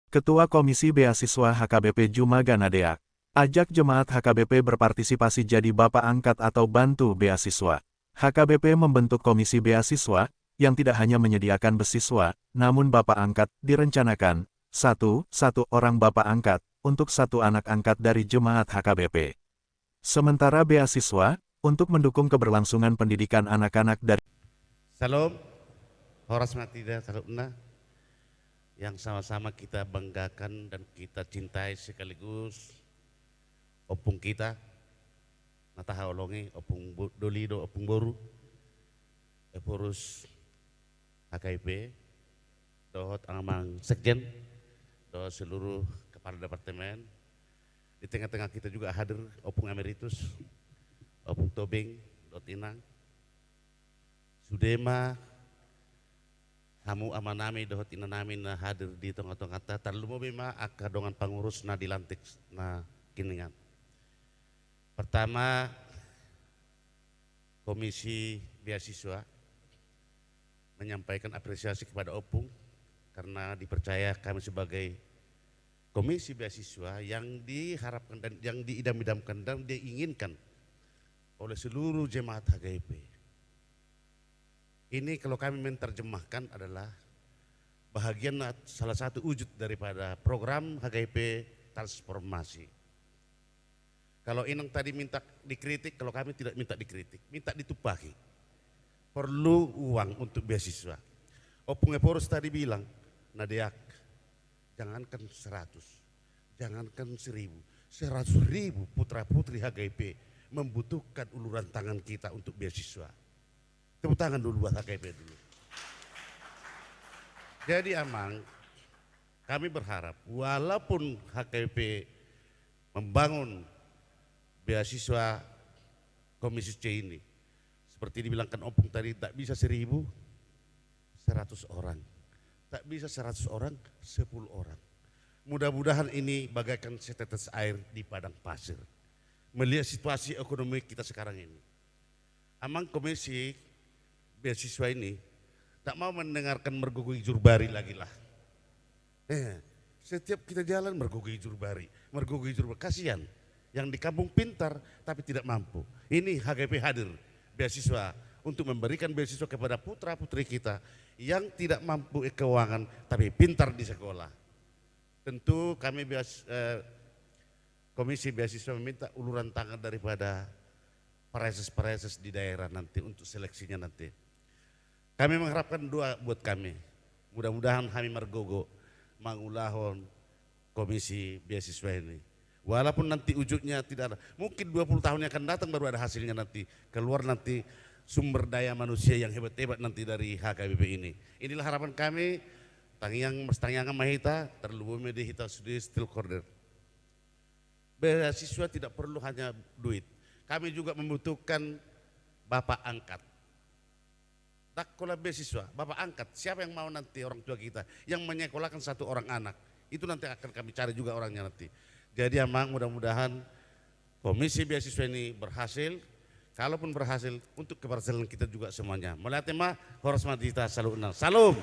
Ketua Komisi Beasiswa HKBP Juma Ganadeak, ajak jemaat HKBP berpartisipasi jadi bapak angkat atau bantu beasiswa. HKBP membentuk Komisi Beasiswa, yang tidak hanya menyediakan beasiswa, namun bapak angkat direncanakan, satu orang bapak angkat, untuk satu anak angkat dari jemaat HKBP. Sementara beasiswa, untuk mendukung keberlangsungan pendidikan anak-anak dari Salam, horas matida salutna, yang sama-sama kita banggakan dan kita cintai sekaligus opung kita, nataha olongi, opung dolido, opung boru, epurus HKIP, dohot amang sekjen, dohot seluruh kepala departemen. Di tengah-tengah kita juga hadir opung emeritus, opung tobing, dot inang, Sudema, hamu amanami dohot inanami na hadir di tengah-tengah ta terlalu bima akadongan pengurus na dilantik na kiningan. Pertama, Komisi Beasiswa menyampaikan apresiasi kepada Opung karena dipercaya kami sebagai Komisi Beasiswa yang diharapkan dan yang diidam-idamkan dan diinginkan oleh seluruh jemaat HKIP. Ini kalau kami menerjemahkan adalah bahagian salah satu wujud daripada program HKIP transformasi. Kalau Inang tadi minta dikritik, kalau kami tidak minta dikritik, minta ditupaki. Perlu uang untuk beasiswa. Opung Eporus tadi bilang, Nadeak, jangankan 100, jangankan 1000, 100.000 putra-putri HKIP membutuhkan uluran tangan kita untuk beasiswa. Tepuk tangan dulu buat HKIP dulu. Jadi Amang, kami berharap walaupun HKIP membangun beasiswa Komisi C ini, seperti dibilangkan Opung tadi, tak bisa 1.000, 100 orang. Tak bisa 100 orang, 10 orang. Mudah-mudahan ini bagaikan setetes air di padang pasir. Melihat situasi ekonomi kita sekarang ini. Amang Komisi Beasiswa ini tak mau mendengarkan mergugui jurbari lagi lah. Setiap kita jalan mergugui jurbari, kasihan. Yang di kampung pintar tapi tidak mampu. Ini HKIP hadir beasiswa untuk memberikan beasiswa kepada putra-putri kita yang tidak mampu keuangan tapi pintar di sekolah. Tentu kami Komisi Beasiswa meminta uluran tangan daripada pareses-pareses di daerah nanti untuk seleksinya nanti. Kami mengharapkan doa buat kami. Mudah-mudahan kami mergogo mangulahon Komisi Beasiswa ini. Walaupun nanti ujungnya tidak ada, mungkin 20 tahun yang akan datang baru ada hasilnya nanti. Keluar nanti sumber daya manusia yang hebat-hebat nanti dari HKBP ini. Inilah harapan kami, tangiang mahita, terlalu medihita sudah still corner. Beasiswa tidak perlu hanya duit. Kami juga membutuhkan bapak angkat. Takola beasiswa, bapak angkat, siapa yang mau nanti orang tua kita yang menyekolahkan satu orang anak, itu nanti akan kami cari juga orangnya nanti. Jadi Amang mudah-mudahan Komisi Beasiswa ini berhasil, kalaupun berhasil untuk keberhasilan kita juga semuanya. Melihat tema horas matita salunang, salam.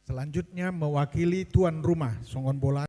Selanjutnya mewakili tuan rumah Songon Bola